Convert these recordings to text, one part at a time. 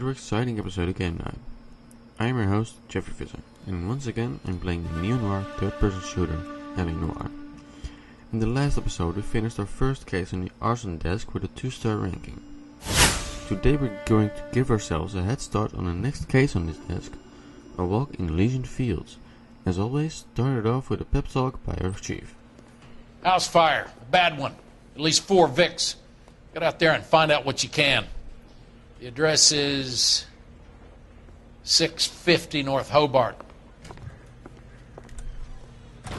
another exciting episode of Game Night. I am your host, Jeffrey Visser, and once again I'm playing the neo-noir third-person shooter, Noire. In the last episode we finished our first case on the arson desk with a 2-star ranking. Today we're going to give ourselves a head start on the next case on this desk, a Walk in Elysian Fields. As always, started off with a pep talk by our chief. House fire, a bad one. At least 4 Vicks. Get out there and find out what you can. The address is 650 North Hobart. I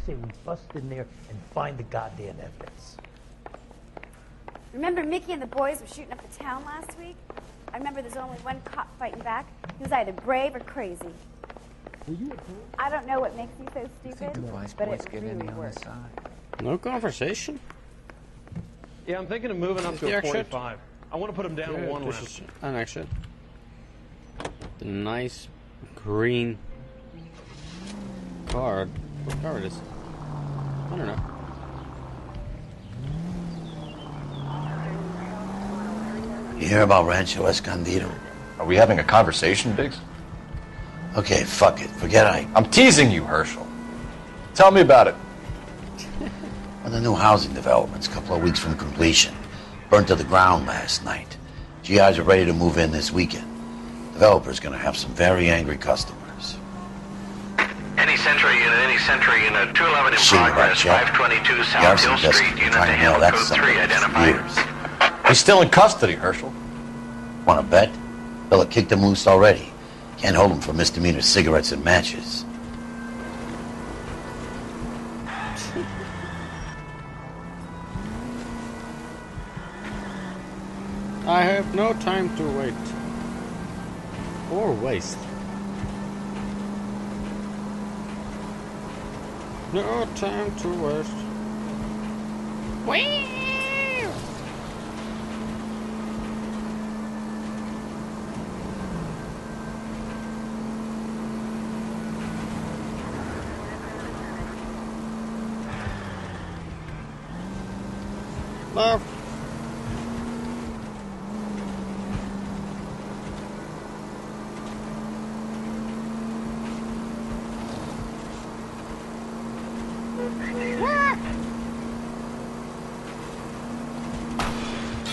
say we bust in there and find the goddamn evidence. Remember Mickey and the boys were shooting up the town last week? I remember there's only one cop fighting back. He was either brave or crazy. Were you I don't know what makes you so stupid, but it really works. No conversation? Yeah, I'm thinking of moving up to a 45. I want to put him down to 1 round. This is an exit. The nice green card. What card is it? I don't know. You hear about Rancho Escondido? Are we having a conversation, Biggs? Okay, fuck it. Forget I'm teasing you, Herschel. Tell me about it. Well, the new housing development's a couple of weeks from completion. Burnt to the ground last night. GIs are ready to move in this weekend. Developer's gonna have some very angry customers. Any Century unit, 211 in progress, 522 South Hill Street, unit to handle code 3 identified. He's still in custody, Herschel. Wanna bet? Bella kicked him loose already. Can't hold him for misdemeanor cigarettes and matches. I have no time to wait. Or waste. No time to waste. Whee! Left.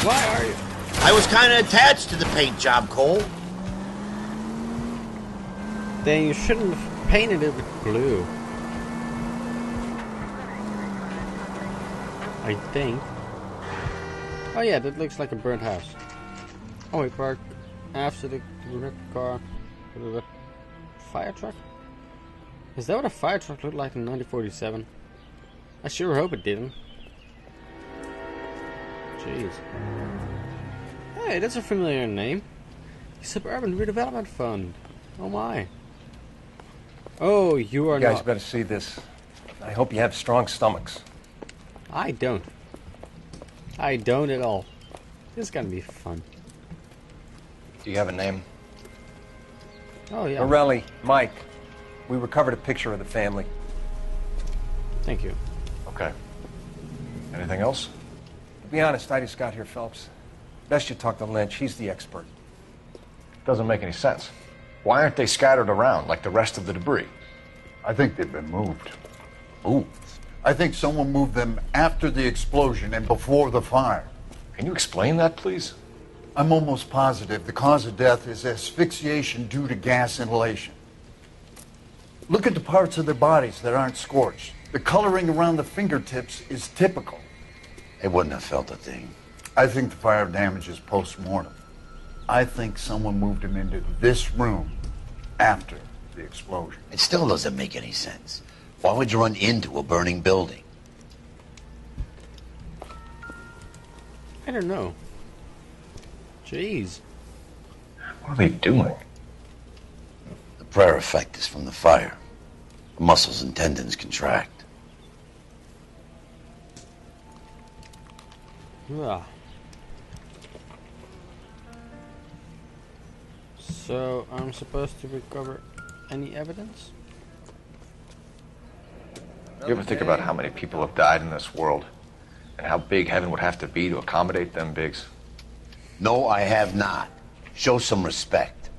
Why are you? I was kind of attached to the paint job, Cole. Then you shouldn't have painted it with blue. I think. Oh yeah, that looks like a burnt house. Oh, we parked after the car with a fire truck? Is that what a fire truck looked like in 1947? I sure hope it didn't. Jeez. Hey, that's a familiar name. Suburban Redevelopment Fund. Oh my. Oh, you are You guys not. better see this. I hope you have strong stomachs. I don't. I don't at all. This is gonna be fun. Do you have a name? Oh yeah. Morelli, Mike. We recovered a picture of the family. Thank you. Okay. Anything else? To be honest, I just got here, Phelps. Best you talk to Lynch. He's the expert. Doesn't make any sense. Why aren't they scattered around like the rest of the debris? I think they've been moved. Ooh. I think someone moved them after the explosion and before the fire. Can you explain that, please? I'm almost positive the cause of death is asphyxiation due to gas inhalation. Look at the parts of their bodies that aren't scorched. The coloring around the fingertips is typical. They wouldn't have felt a thing. I think the fire damage is post-mortem. I think someone moved them into this room after the explosion. It still doesn't make any sense. Why would you run into a burning building? I don't know. Jeez. What are they doing? The prayer effect is from the fire. The muscles and tendons contract. Yeah. So, I'm supposed to recover any evidence? You ever think about how many people have died in this world? And how big heaven would have to be to accommodate them, Biggs? No, I have not. Show some respect.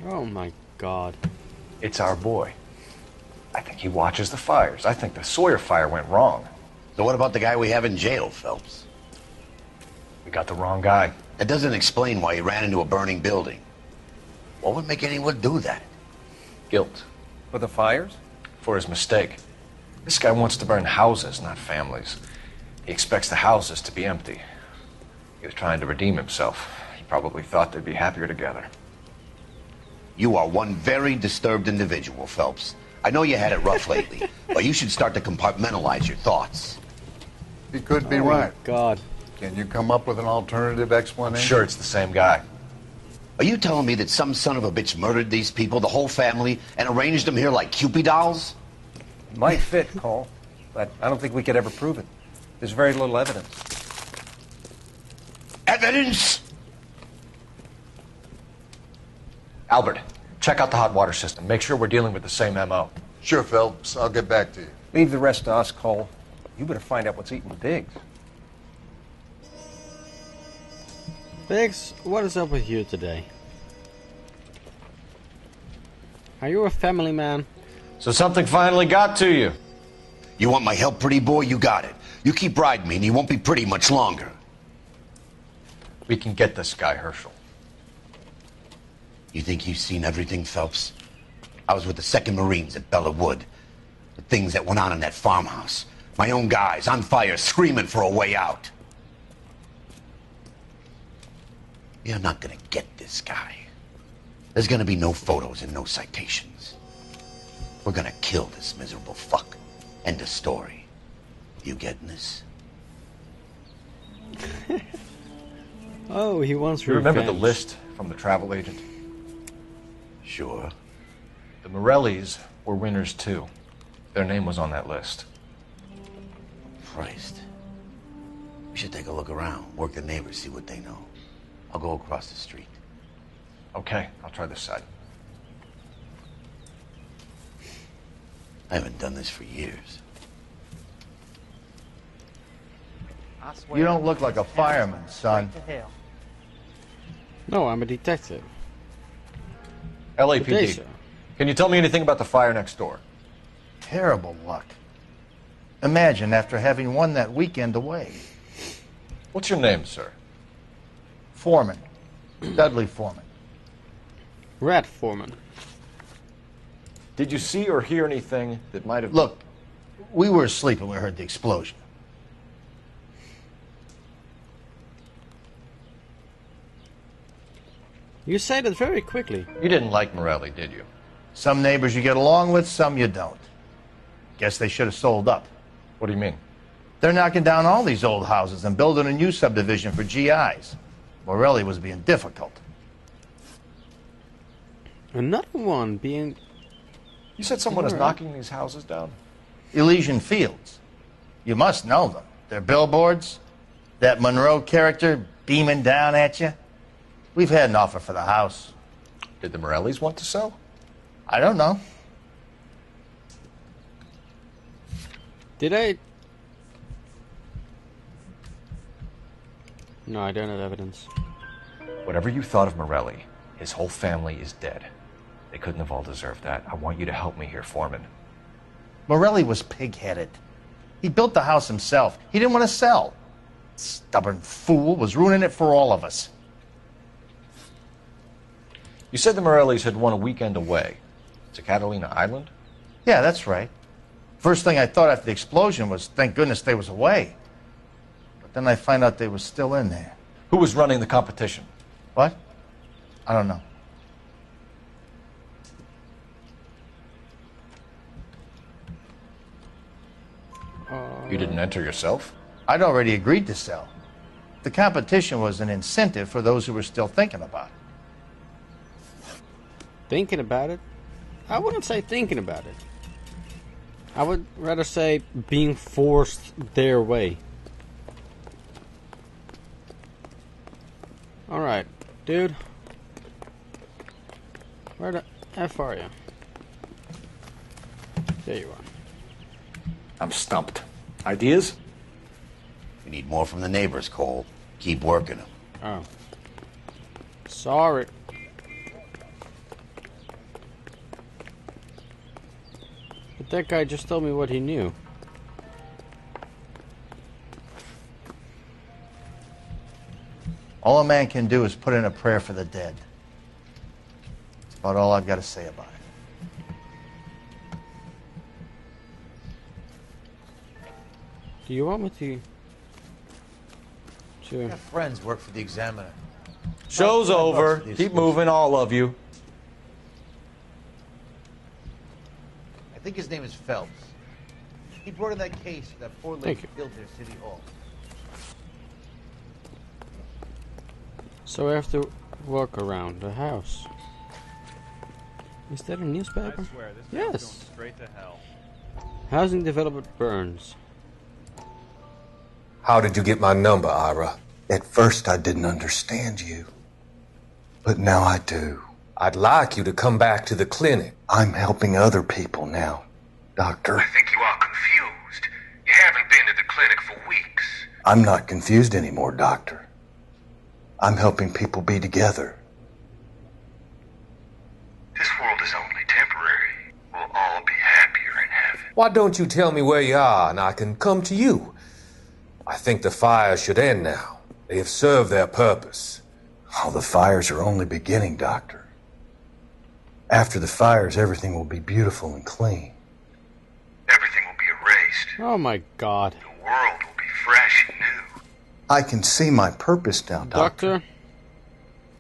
Oh my god. It's our boy. I think he watches the fires. I think the Sawyer fire went wrong. So what about the guy we have in jail, Phelps? We got the wrong guy. That doesn't explain why he ran into a burning building. What would make anyone do that? Guilt. For the fires? For his mistake. This guy wants to burn houses, not families. He expects the houses to be empty. He was trying to redeem himself. He probably thought they'd be happier together. You are one very disturbed individual, Phelps. I know you had it rough lately, but you should start to compartmentalize your thoughts. He could be right. God. Can you come up with an alternative explanation? Sure, it's the same guy. Are you telling me that some son of a bitch murdered these people, the whole family, and arranged them here like Cupid dolls? Might fit, Cole, but I don't think we could ever prove it. There's very little evidence. Evidence? Albert, check out the hot water system. Make sure we're dealing with the same MO. Sure, Phelps. I'll get back to you. Leave the rest to us, Cole. You better find out what's eating Biggs. Biggs, what is up with you today? Are you a family man? So something finally got to you. You want my help, pretty boy? You got it. You keep riding me and you won't be pretty much longer. We can get this guy, Herschel. You think you've seen everything, Phelps? I was with the 2nd Marines at Bella Wood. The things that went on in that farmhouse. My own guys on fire, screaming for a way out. You're not gonna get this guy. There's gonna be no photos and no citations. We're gonna kill this miserable fuck. End of story. You getting this? Oh, he wants You revenge. remember the list from the travel agent? Sure. The Morellis were winners too. Their name was on that list. Christ. We should take a look around, work the neighbors, see what they know. I'll go across the street. Okay, I'll try this side. I haven't done this for years. You don't look like a fireman, son. No, I'm a detective. LAPD. Good day, sir. Can you tell me anything about the fire next door? Terrible luck. Imagine after having won that weekend away. What's your name, sir? Foreman. Dudley Foreman. Rat Foreman. Did you see or hear anything that might have... Look, we were asleep when we heard the explosion. You said it very quickly. You didn't like Morelli, did you? Some neighbors you get along with, some you don't. Guess they should have sold up. What do you mean? They're knocking down all these old houses and building a new subdivision for GIs. Morelli was being difficult. Another one being... You said someone is knocking these houses down? Elysian Fields. You must know them. They're billboards. That Monroe character beaming down at you. We've had an offer for the house. Did the Morellis want to sell? I don't know. Did I... No, I don't have evidence. Whatever you thought of Morelli, his whole family is dead. They couldn't have all deserved that. I want you to help me here, Foreman. Morelli was pig-headed. He built the house himself. He didn't want to sell. Stubborn fool was ruining it for all of us. You said the Morellis had won a weekend away to Catalina Island? Yeah, that's right. First thing I thought after the explosion was, thank goodness they was away. But then I find out they was still in there. Who was running the competition? What? I don't know. You didn't enter yourself? I'd already agreed to sell. The competition was an incentive for those who were still thinking about it. Thinking about it? I wouldn't say thinking about it. I would rather say being forced their way. Alright, dude. Where the F are you? There you are. I'm stumped. Ideas? We need more from the neighbors, Cole. Keep working them. Oh. Sorry. But that guy just told me what he knew. All a man can do is put in a prayer for the dead. That's about all I've got to say about it. Do you want me to... My friends work for the Examiner. Show's over. Keep moving, all of you. I think his name is Phelps. He brought in that case for that poor lady killed near City Hall. So I have to walk around the house. Is that a newspaper? I swear, this yes. Going straight to hell. Housing development burns. How did you get my number, Ira? At first I didn't understand you. But now I do. I'd like you to come back to the clinic. I'm helping other people now, Doctor. I think you are confused. You haven't been to the clinic for weeks. I'm not confused anymore, Doctor. I'm helping people be together. This world is only temporary. We'll all be happier in heaven. Why don't you tell me where you are and I can come to you? I think the fires should end now. They have served their purpose. Oh, the fires are only beginning, Doctor. After the fires, everything will be beautiful and clean. Everything will be erased. Oh my God. The world will be fresh and new. I can see my purpose now, Doctor.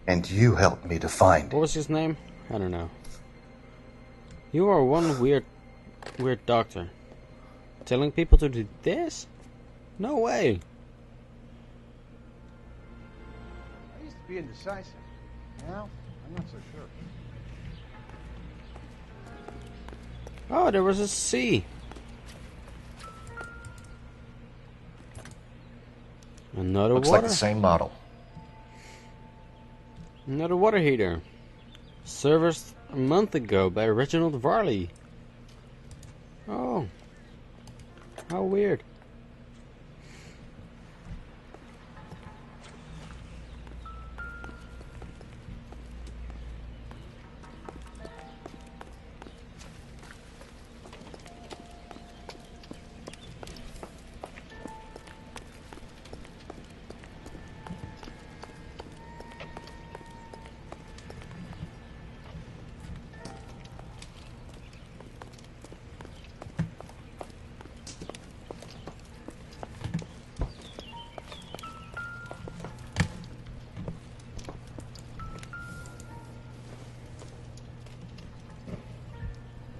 And you helped me to find it. What was his name? I don't know. You are one weird doctor. Telling people to do this? No way. I used to be indecisive. Now, I'm not so sure. Oh, there was a C. Another Looks water. like the same model. Another water heater. Serviced a month ago by Reginald Varley. Oh. How weird.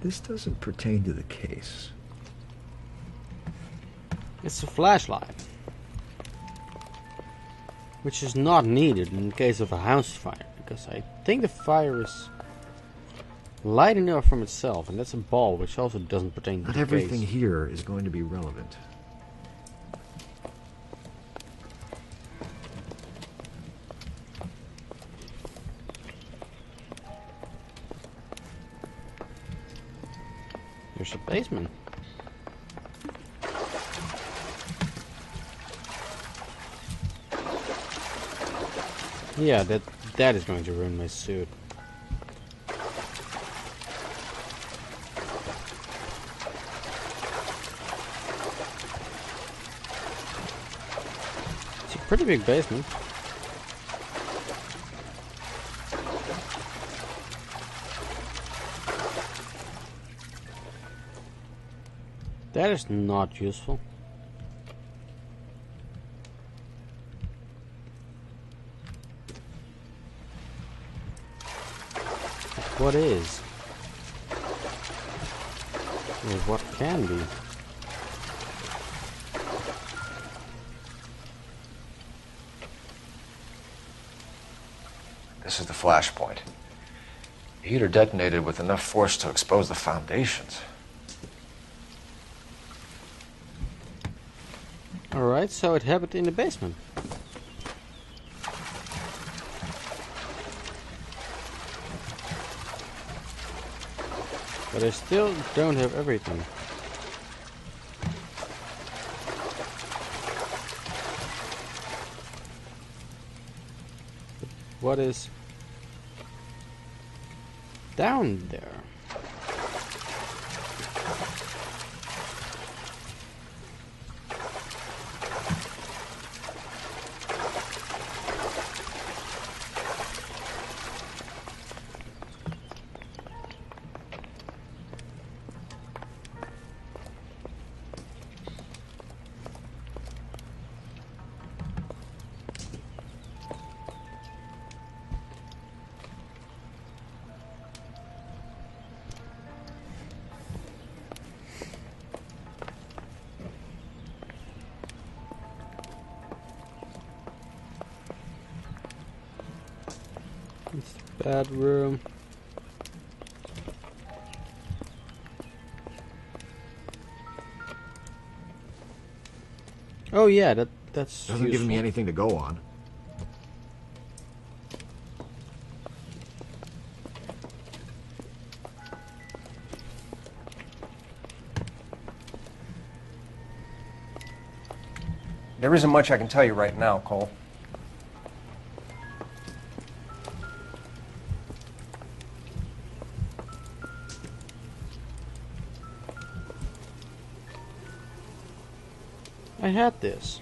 This doesn't pertain to the case. It's a flashlight. Which is not needed in case of a house fire. Because I think the fire is lighting up from itself. And that's a ball, which also doesn't pertain to Not the everything case. here is going to be relevant. There's a basement. Yeah, that is going to ruin my suit. It's a pretty big basement. That is not useful. What is? Or what can be? This is the flashpoint. The heater detonated with enough force to expose the foundations. Alright, so it happened in the basement. But I still don't have everything. What is down there? It's the bedroom. Oh yeah, that's doesn't give me anything to go on. There isn't much I can tell you right now, Cole. I had this.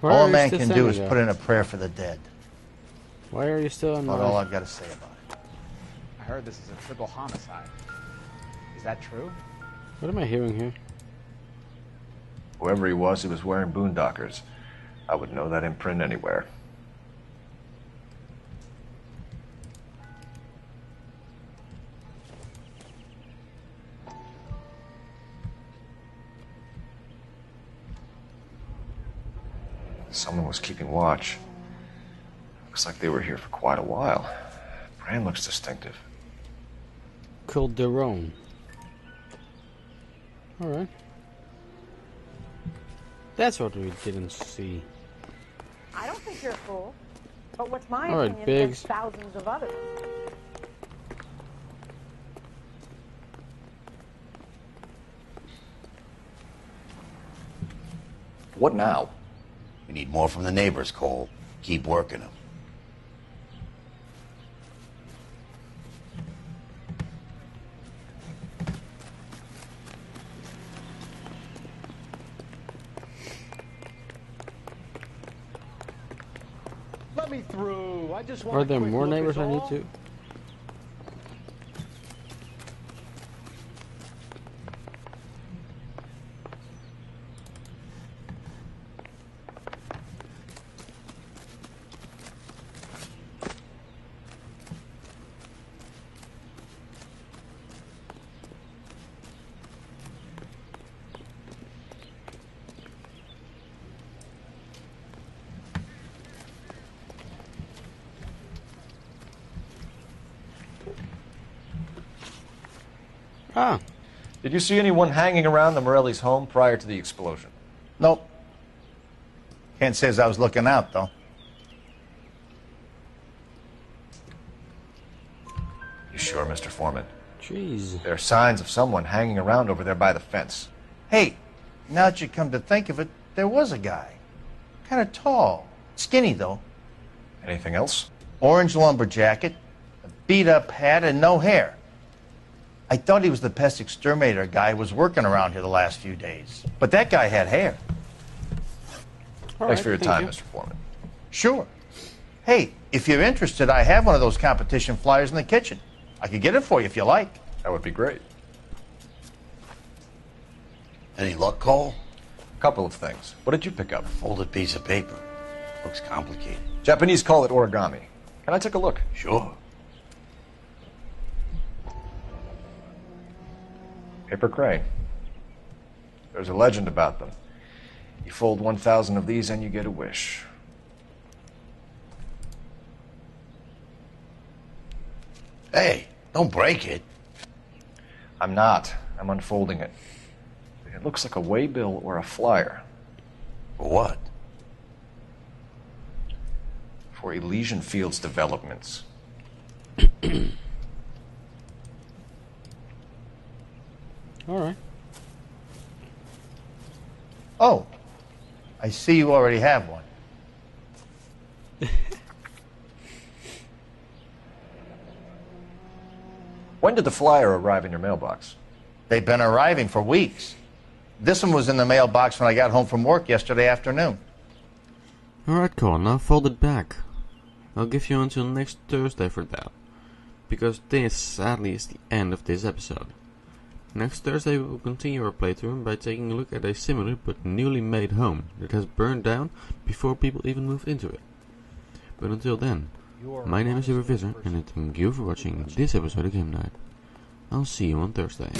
All a man can do is put in a prayer for the dead. Why are you still on? That's all I've got to say about it. I heard this is a triple homicide. Is that true? What am I hearing here? Whoever he was wearing boondockers. I would know that imprint anywhere. Someone was keeping watch. Looks like they were here for quite a while. Brand looks distinctive. Calderon. Alright. That's what we didn't see. I don't think you're a fool. But what's my All right, opinion Biggs. against thousands of others? What now? We need more from the neighbors, Cole. Keep working them. Let me through. I just want Are a there quick more look neighbors is I need all. to? Ah. Did you see anyone hanging around the Morelli's home prior to the explosion? Nope. Can't say as I was looking out, though. You sure, Mr. Foreman? Jeez. There are signs of someone hanging around over there by the fence. Hey, now that you come to think of it, there was a guy. Kind of tall. Skinny, though. Anything else? Orange lumber jacket, a beat-up hat, and no hair. I thought he was the pest exterminator guy who was working around here the last few days. But that guy had hair. Thanks for your time, Mr. Foreman. Sure. Hey, if you're interested, I have one of those competition flyers in the kitchen. I could get it for you if you like. That would be great. Any luck, Cole? A couple of things. What did you pick up? Folded piece of paper. Looks complicated. Japanese call it origami. Can I take a look? Sure. Paper crane. There's a legend about them. You fold 1,000 of these and you get a wish. Hey, don't break it. I'm not. I'm unfolding it. It looks like a waybill or a flyer. For what? For Elysian Fields developments. Alright. Oh, I see you already have one. When did the flyer arrive in your mailbox? They've been arriving for weeks. This one was in the mailbox when I got home from work yesterday afternoon. Alright, Cole, now fold it back. I'll give you until next Thursday for that. Because this, sadly, is the end of this episode. Next Thursday we will continue our playthrough by taking a look at a similar but newly made home that has burned down before people even moved into it. But until then, my name is Visser, and thank you for watching this episode of Game Night. I'll see you on Thursday.